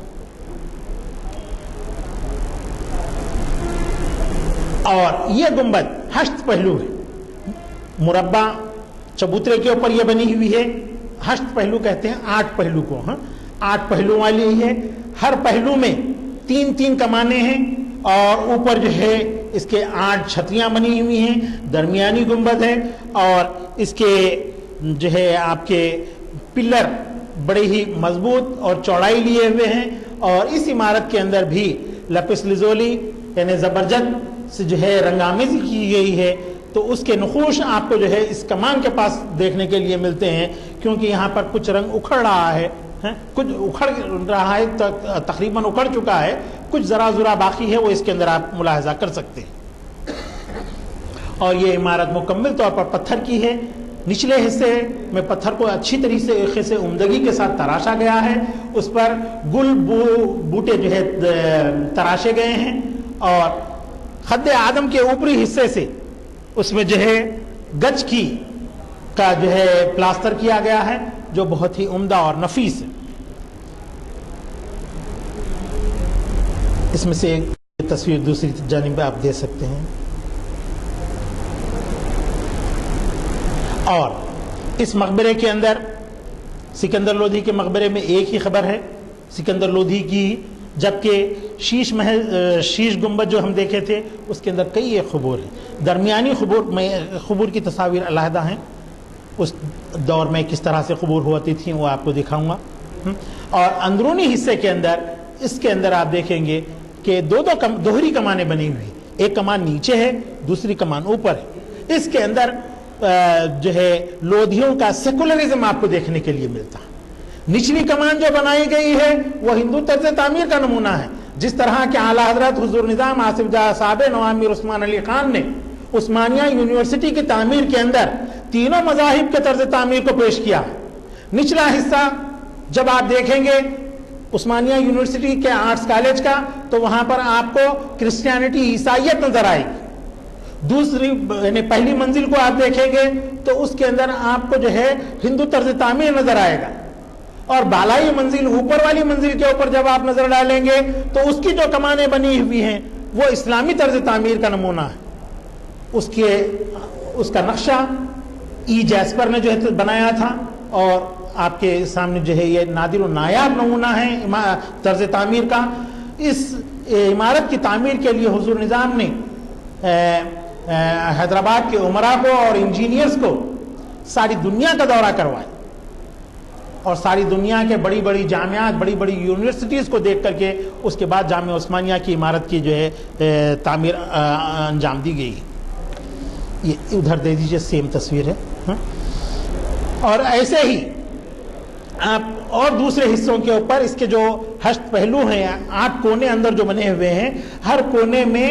اور یہ گنبد 8 پہلو ہے، مربع چبوترے کے اوپر یہ بنی ہوئی ہے، 8 پہلو کہتے ہیں 8 پہلو کو، 8 پہلو والی ہے، ہر پہلو میں 3 کمانیں ہیں، اور اوپر جو ہے اس کے 8 چھتریاں بنی ہوئی ہیں، درمیانی گنبد ہے، اور اس کے جو ہے آپ کے پلر بڑے ہی مضبوط اور چوڑائی لیے ہوئے ہیں، اور اس عمارت کے اندر بھی لپس لزولی یعنی زبرجد سے جو ہے رنگ آمیزی کی گئی ہے، تو اس کے نقوش آپ کو جو ہے اس کمان کے پاس دیکھنے کے لیے ملتے ہیں، کیونکہ یہاں پر کچھ رنگ اکھڑ رہا ہے، کچھ اکھڑ رہا ہے، تقریباً اکھڑ چکا ہے، کچھ ذرا باقی ہے، وہ اس کے اندر آپ ملاحظہ کر سکتے ہیں۔ اور یہ عمارت مکمل طور پر پتھر کی ہے، نچلے حصے میں پتھر کو اچھی طریقے سے عمدگی کے ساتھ تراشا گیا ہے، اس پر گل بوٹے جو ہے تراشے گئے ہیں، اور خد آدم کے اوپری حصے سے اس میں جو ہے گچ کا جو ہے پلاسٹر کیا گیا ہے، جو بہت ہی عمدہ اور نفیس ہے۔ اس میں سے ایک تصویر دوسری جانب پہ آپ دے سکتے ہیں، اور اس مقبرے کے اندر سکندر لودھی کے مقبرے میں ایک ہی خبر ہے سکندر لودھی کی، جبکہ شیش گنبد جو ہم دیکھے تھے اس کے اندر کئی ایک قبور ہیں، درمیانی قبور کی تصاویر علیحدہ ہیں، اس دور میں کس طرح سے قبور ہوتی تھیں وہ آپ کو دکھاؤں گا، اور اندرونی حصے کے اندر اس کے اندر آپ دیکھیں گے کہ دوہری کمانیں بنی ہوئی، ایک کمان نیچے ہے، دوسری کمان اوپر ہے، اس کے اندر جو ہے لودھیوں کا سیکولرزم آپ کو دیکھنے کے لیے ملتا ہے۔ نچلی کمان جو بنائی گئی ہے وہ ہندو طرز تعمیر کا نمونہ ہے، جس طرح کہ اعلیٰ حضرت حضور نظام آصف جاہ صاحب نوام عثمان علی خان نے عثمانیہ یونیورسٹی کی تعمیر کے اندر تینوں مذاہب کے طرز تعمیر کو پیش کیا۔ نچلا حصہ جب آپ دیکھیں گے عثمانیہ یونیورسٹی کے آرٹس کالج کا تو وہاں پر آپ کو کرسچینٹی عیسائیت نظر آئے گی، دوسری یعنی پہلی منزل کو آپ دیکھیں گے تو اس کے اندر آپ کو جو ہے ہندو طرز تعمیر نظر آئے گا، اور بالائی منزل اوپر والی منزل کے اوپر جب آپ نظر ڈالیں گے تو اس کی جو کمانیں بنی ہوئی ہیں وہ اسلامی طرز تعمیر کا نمونہ ہے، اس کا نقشہ ای جیسپر نے جو ہے بنایا تھا، اور آپ کے سامنے جو ہے یہ نادر و نایاب نمونہ ہے طرز تعمیر کا۔ اس عمارت کی تعمیر کے لیے حضور نظام نے حیدرآباد کے عمرا کو اور انجینئرز کو ساری دنیا کا دورہ کروایا، اور ساری دنیا کے بڑی بڑی جامعات بڑی بڑی یونیورسٹیز کو دیکھ کر کے اس کے بعد جامعہ عثمانیہ کی عمارت کی جو ہے تعمیر انجام دی گئی۔ یہ ادھر دے دیجئے، سیم تصویر ہے، اور ایسے ہی آپ اور دوسرے حصوں کے اوپر اس کے جو 8 پہلو ہیں، 8 کونے اندر جو بنے ہوئے ہیں، ہر کونے میں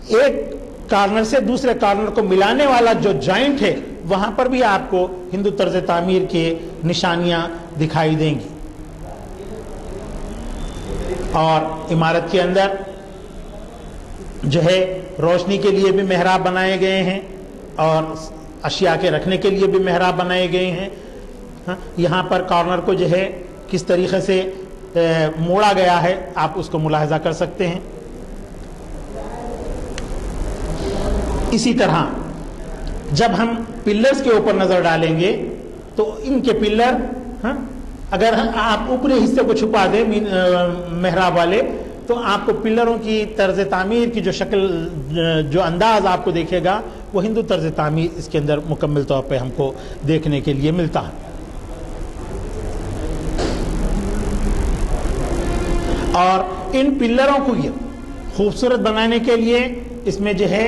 ایک کارنر سے دوسرے کارنر کو ملانے والا جو جوائنٹ ہے وہاں پر بھی آپ کو ہندو طرز تعمیر کے نشانیاں دکھائی دیں گی۔ اور عمارت کے اندر جو ہے روشنی کے لیے بھی محراب بنائے گئے ہیں، اور اشیاء کے رکھنے کے لیے بھی محراب بنائے گئے ہیں۔ یہاں پر کارنر کو جو ہے کس طریقے سے موڑا گیا ہے آپ اس کو ملاحظہ کر سکتے ہیں۔ اسی طرح جب ہم پلرز کے اوپر نظر ڈالیں گے تو ان کے پلر اگر آپ اوپری حصے کو چھپا دیں محراب والے تو آپ کو پلروں کی طرز تعمیر کی جو شکل جو انداز آپ کو دیکھے گا وہ ہندو طرز تعمیر اس کے اندر مکمل طور پہ ہم کو دیکھنے کے لیے ملتا ہے۔ اور ان پلروں کو یہ خوبصورت بنانے کے لیے اس میں جو ہے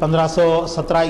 1517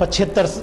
75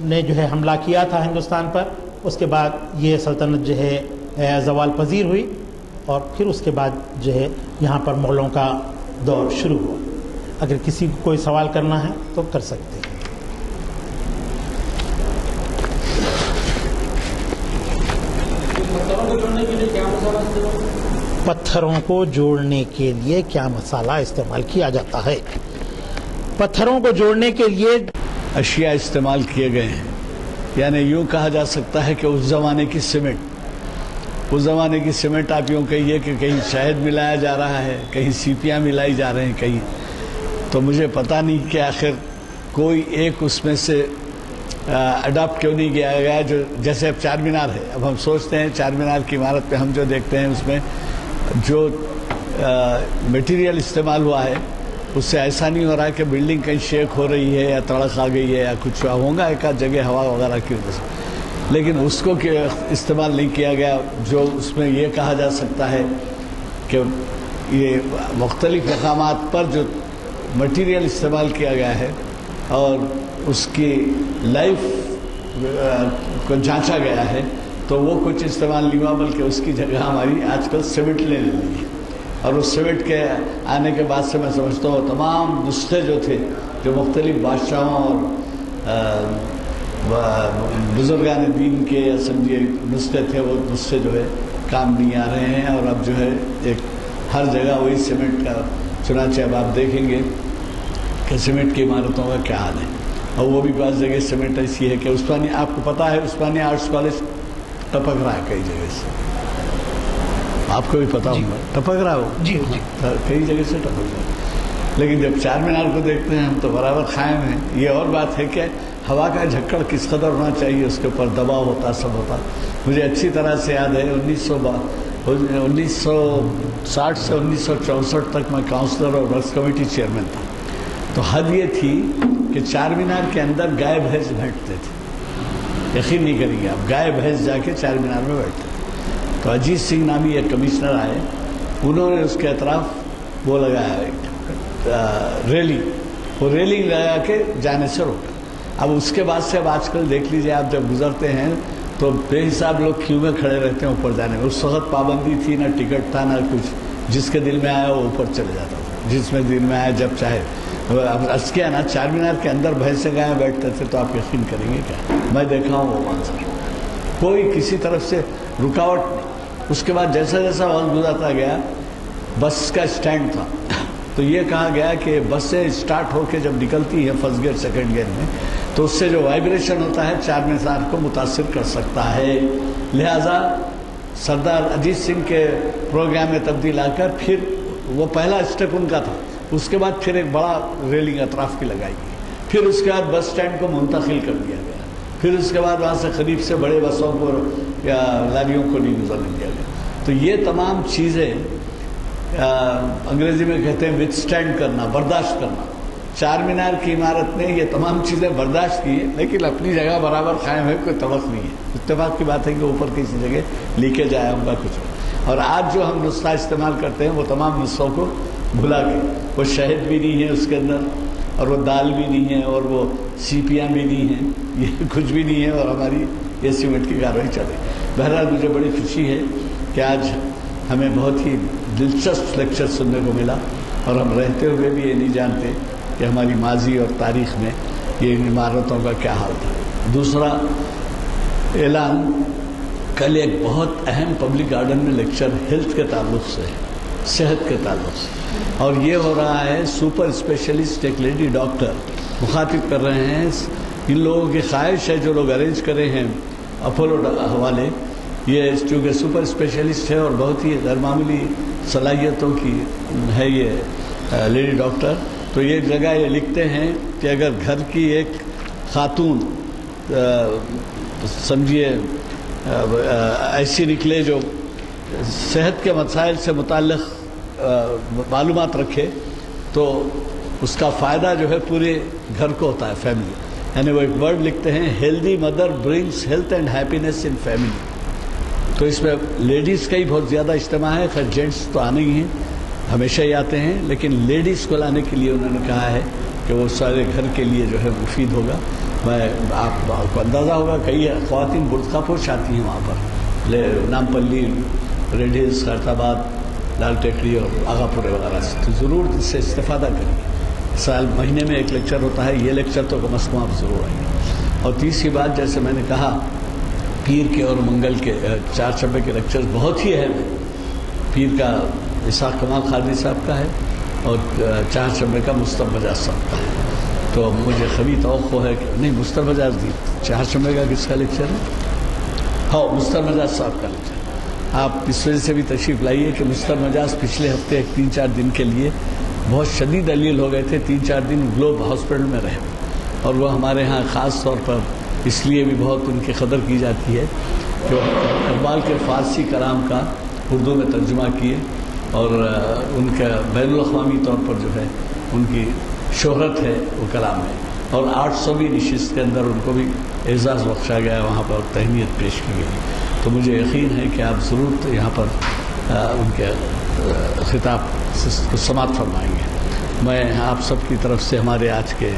نے جو ہے حملہ کیا تھا ہندوستان پر، اس کے بعد یہ سلطنت جو ہے زوال پذیر ہوئی، اور پھر اس کے بعد جو ہے یہاں پر مغلوں کا دور شروع ہوا۔ اگر کسی کو کوئی سوال کرنا ہے تو کر سکتے ہیں۔ پتھروں کو جوڑنے کے لیے کیا مسالہ استعمال کیا جاتا ہے؟ پتھروں کو جوڑنے کے لیے اشیاء استعمال کیے گئے ہیں، یعنی یوں کہا جا سکتا ہے کہ اس زمانے کی سیمنٹ آپ یوں کہیے کہ کہیں شہد ملایا جا رہا ہے، کہیں سیپیاں ملائی جا رہے ہیں، کہیں تو مجھے پتہ نہیں کہ آخر کوئی ایک اس میں سے اڈاپٹ کیوں نہیں کیا گیا، جو جیسے اب چار مینار ہے، اب ہم سوچتے ہیں چار مینار کی عمارت پہ ہم جو دیکھتے ہیں اس میں جو میٹیریل استعمال ہوا ہے اس سے ایسا نہیں ہو رہا کہ بلڈنگ کہیں شیک ہو رہی ہے یا تڑک آ گئی ہے یا کچھ ہوگا ایک آدھ جگہ ہوا وغیرہ کی وجہ سے، لیکن اس کو استعمال نہیں کیا گیا۔ جو اس میں یہ کہا جا سکتا ہے کہ یہ مختلف مقامات پر جو مٹیریل استعمال کیا گیا ہے اور اس کی لائف کو جانچا گیا ہے تو وہ کچھ استعمال نہیں ہوا، بلکہ اس کی جگہ ہماری آج کل سیمنٹ لے لی ہے، اور اس سیمنٹ کے آنے کے بعد سے میں سمجھتا ہوں تمام نسخے جو تھے جو مختلف بادشاہوں اور بزرگان دین کے یا سمجھیے نسخے تھے، وہ نسخے جو ہے کام نہیں آ رہے ہیں، اور اب جو ہے ایک ہر جگہ وہی سیمنٹ کا، چنانچہ اب آپ دیکھیں گے کہ سیمنٹ کی عمارتوں کا کیا حال ہے، اور وہ بھی بعض جگہ سیمنٹ ایسی ہے کہ عثمانی، آپ کو پتہ ہے عثمانی آرٹس کالج ٹپک رہا ہے کئی جگہ سے، آپ کو بھی پتا ہوگا ٹپک رہا ہو، جی کئی جگہ سے ٹپک رہا ہے، لیکن جب چار مینار کو دیکھتے ہیں ہم تو برابر قائم ہیں۔ یہ اور بات ہے کہ ہوا کا جھکڑ کس قدر ہونا چاہیے، اس کے اوپر دباؤ ہوتا، سب ہوتا۔ مجھے اچھی طرح سے یاد ہے 1960 سے 1964 تک میں کاؤنسلر اور ورکس کمیٹی چیئرمین تھا، تو حد یہ تھی کہ چار مینار کے اندر گائے بھینس بیٹھتے تھے، یقین نہیں کریں گے آپ، گائے بھینس جا کے چار مینار میں بیٹھتے تھے۔ تو اجیت سنگھ نامی ایک کمشنر آئے، انہوں نے اس کے اطراف وہ لگایا ریلنگ، وہ ریلنگ لگا کے جانے سے روکا۔ اب اس کے بعد سے اب آج کل دیکھ لیجئے آپ جب گزرتے ہیں تو بے حساب لوگ کیوں میں کھڑے رہتے ہیں اوپر جانے میں۔ اس وقت پابندی تھی، نہ ٹکٹ تھا نہ کچھ، جس کے دل میں آیا وہ اوپر چلے جاتا تھا، جس میں دل میں آیا جب چاہے۔ عرض کیا نا چار مینار کے اندر بھینسیں گائیں بیٹھتے تھے، تو آپ یقین کریں گے کیا، میں دیکھا ہوں وہ منظر، کوئی کسی طرف سے رکاوٹ نہیں۔ اس کے بعد جیسا جیسا وقت گزرتا گیا، بس کا اسٹینڈ تھا، تو یہ کہا گیا کہ بسیں اسٹارٹ ہو کے جب نکلتی ہیں فرسٹ گیئر سیکنڈ گیئر میں، تو اس سے جو وائبریشن ہوتا ہے چار مینار کو متاثر کر سکتا ہے، لہٰذا سردار اجیت سنگھ کے پروگرام میں تبدیل آ کر پھر وہ پہلا اسٹیپ ان کا تھا، اس کے بعد پھر ایک بڑا ریلنگ اطراف کی لگائی گئی، پھر اس کے بعد بس اسٹینڈ کو منتقل کر دیا گیا، پھر اس کے بعد وہاں سے قریب سے بڑے بسوں کو یا لاریوں کو نہیں گزرنے دیا گیا۔ تو یہ تمام چیزیں انگریزی میں کہتے ہیں وتھ اسٹینڈ کرنا، برداشت کرنا۔ چار مینار کی عمارت نے یہ تمام چیزیں برداشت کی، لیکن اپنی جگہ برابر قائم ہے، کوئی طبق نہیں ہے۔ اتفاق کی بات ہے کہ اوپر کسی جگہ لیکیج آیا ہوگا کچھ، اور آج جو ہم نسخہ استعمال کرتے ہیں وہ تمام نسخوں کو بھلا کے، وہ شہد بھی نہیں ہے اس کے اندر، اور وہ دال بھی نہیں ہے، اور وہ سیپیاں بھی نہیں ہیں، یہ کچھ بھی نہیں ہے، اور ہماری یہ سیمنٹ کی کارروائی چل رہی ہے۔ بہرحال مجھے بڑی خوشی ہے کہ آج ہمیں بہت ہی دلچسپ لیکچر سننے کو ملا، اور ہم رہتے ہوئے بھی یہ نہیں جانتے کہ ہماری ماضی اور تاریخ میں یہ عمارتوں کا کیا حال تھا۔ دوسرا اعلان، کل ایک بہت اہم پبلک گارڈن میں لیکچر ہیلتھ کے تعلق سے، صحت کے تعلق سے، اور یہ ہو رہا ہے سپر اسپیشلسٹ، ایک لیڈی ڈاکٹر مخاطب کر رہے ہیں۔ ان لوگوں کی خواہش ہے جو لوگ ارینج کرے ہیں اپولو والے، یہ چونکہ سپر اسپیشلسٹ ہے اور بہت ہی غیر معمولی صلاحیتوں کی ہے یہ لیڈی ڈاکٹر، تو یہ جگہ یہ لکھتے ہیں کہ اگر گھر کی ایک خاتون سمجھیے ایسی نکلے جو صحت کے مسائل سے متعلق معلومات رکھے، تو اس کا فائدہ جو ہے پورے گھر کو ہوتا ہے، فیملی، یعنی وہ ایک ورڈ لکھتے ہیں، healthy mother brings health and happiness in family. تو اس میں لیڈیز کا ہی بہت زیادہ اجتماع ہے، خیر جینٹس تو آنے ہی ہیں، ہمیشہ ہی آتے ہیں، لیکن لیڈیز کو لانے کے لیے انہوں نے کہا ہے کہ وہ سارے گھر کے لیے جو ہے مفید ہوگا۔ میں آپ کو اندازہ ہوگا کئی خواتین برقع پوش آتی ہیں وہاں پر، نامپلی، ریڈ ہلز، خیرت آباد، لال ٹیکری اور آغا پورے وغیرہ سے، تو ضرور اس سے استفادہ کریں۔ سال مہینے میں ایک لیکچر ہوتا ہے، یہ لیکچر تو کم از کم آپ ضرور آئیں گے۔ اور تیسری بات، جیسے میں نے کہا، پیر کے اور منگل کے، چار شبے کے لیکچرز بہت ہی اہم ہیں۔ پیر کا اسحاق کمال خادری صاحب کا ہے اور چار شبے کا مصطفیٰ بجاج صاحب کا ہے۔ تو مجھے قوی توقع ہے کہ نہیں، مصطفیٰ بجاج دی، چار شبے کا کس کا لیکچر ہے؟ ہاں، مصطفیٰ بجاج صاحب کا لیکچر۔ آپ اس وجہ سے بھی تشریف لائیے کہ مصطفیٰ بجاج پچھلے ہفتے 3-4 دن کے لیے بہت شدید علیل ہو گئے تھے، 3-4 دن گلوب ہاسپٹل میں رہے، اور وہ ہمارے ہاں خاص طور پر اس لیے بھی بہت ان کی قدر کی جاتی ہے کہ اقبال کے فارسی کلام کا اردو میں ترجمہ کیے، اور ان کا بین الاقوامی طور پر جو ہے ان کی شہرت ہے وہ کلام ہے، اور 800ویں نشست کے اندر ان کو بھی اعزاز بخشا گیا، وہاں پر تہنیت پیش کی گئی۔ تو مجھے یقین ہے کہ آپ ضرور یہاں پر ان کے خطاب کو سماعت فرمائیں گے۔ میں آپ سب کی طرف سے ہمارے آج کے،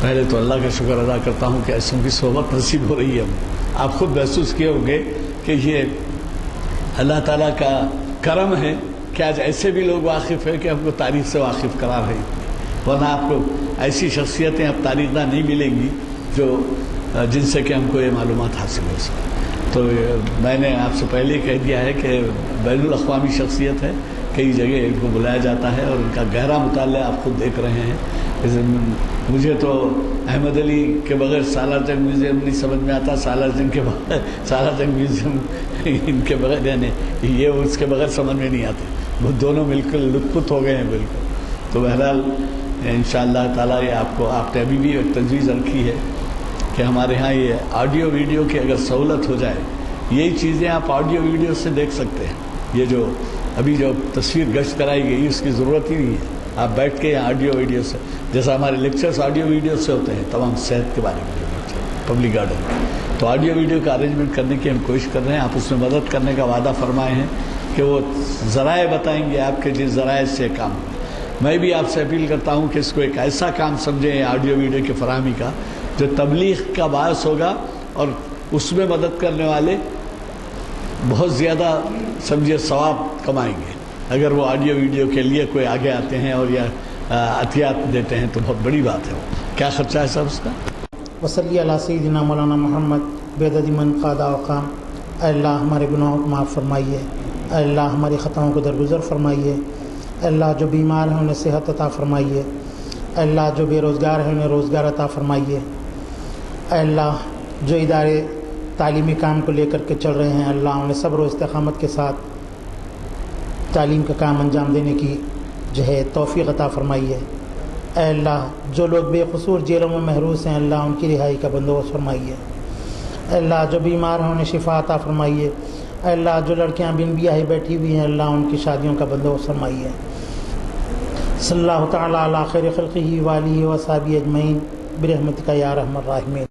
پہلے تو اللہ کا شکر ادا کرتا ہوں کہ ایسوں کی صحبت نصیب ہو رہی ہے۔ آپ خود محسوس کیے ہوں گے کہ یہ اللہ تعالیٰ کا کرم ہے کہ آج ایسے بھی لوگ واقف ہیں کہ ہم کو تاریخ سے واقف کرا رہے ہیں، ورنہ آپ کو ایسی شخصیتیں اب تاریخ داں نہیں ملیں گی جو جن سے کہ ہم کو یہ معلومات حاصل ہو سکے۔ تو میں نے آپ سے پہلے کہہ دیا ہے کہ بین الاقوامی شخصیت ہے، کئی جگہ ان کو بلایا جاتا ہے، اور ان کا گہرا مطالعہ آپ خود دیکھ رہے ہیں۔ مجھے تو احمد علی کے بغیر سالار جنگ میوزیم نہیں سمجھ میں آتا، سالار جنگ کے بغیر سالار جنگ میوزیم ان کے بغیر، یعنی یہ اس کے بغیر سمجھ میں نہیں آتے، وہ دونوں مل کر لطف ہو گئے ہیں بالکل۔ تو بہرحال انشاءاللہ تعالیٰ یہ آپ نے ابھی بھی ایک تجویز رکھی ہے کہ ہمارے ہاں یہ آڈیو ویڈیو کی اگر سہولت ہو جائے، یہی چیزیں آپ آڈیو ویڈیو سے دیکھ سکتے ہیں۔ یہ جو ابھی جو تصویر گشت کرائی گئی اس کی ضرورت ہی نہیں ہے، آپ بیٹھ کے یہاں آڈیو ویڈیو سے، جیسا ہمارے لیکچرز آڈیو ویڈیو سے ہوتے ہیں، تمام صحت کے بارے میں پبلک گارڈن میں، تو آڈیو ویڈیو کا ارینجمنٹ کرنے کی ہم کوشش کر رہے ہیں۔ آپ اس میں مدد کرنے کا وعدہ فرمائے ہیں کہ وہ ذرائع بتائیں گے آپ کے جس ذرائع سے کام ہو۔ میں بھی آپ سے اپیل کرتا ہوں کہ اس کو ایک ایسا کام سمجھیں آڈیو ویڈیو کی فراہمی کا جو تبلیغ کا باعث ہوگا، اور اس میں مدد کرنے والے بہت زیادہ سمجھے ثواب کمائیں گے۔ اگر وہ آڈیو ویڈیو کے لیے کوئی آگے آتے ہیں اور یا عطیات دیتے ہیں تو بہت بڑی بات ہے۔ کیا خرچہ ہے صاحب اس کا؟ وصلی علی سیدنا مولانا محمد بعدد من قاد اوقام۔ اے اللہ ہمارے گناہوں کو معاف فرمائیے، اے اللہ ہماری خطاؤں کو درگزر فرمائیے، اے اللہ جو بیمار ہیں انہیں صحت عطا فرمائیے، اے اللہ جو بے روزگار ہیں انہیں روزگار عطا فرمائیے، اے اللہ جو ادارے تعلیمی کام کو لے کر کے چل رہے ہیں، اللہ انہیں صبر و استقامت کے ساتھ تعلیم کا کام انجام دینے کی جو ہے توفیق عطا فرمائیے، اے اللہ جو لوگ بے قصور جیلوں میں محروس ہیں اللہ ان کی رہائی کا بندوبست فرمائیے، اے اللہ جو بیمار ہیں انہیں شفا عطا فرمائیے، اے اللہ جو لڑکیاں بن بیاہی بیٹھی ہوئی ہیں اللہ ان کی شادیوں کا بندوبست فرمائیے۔ صلی اللہ تعالیٰ علی خیر خلقہ وآلہ وصحبہ اجمعین برحمتک یا ارحم الراحمین۔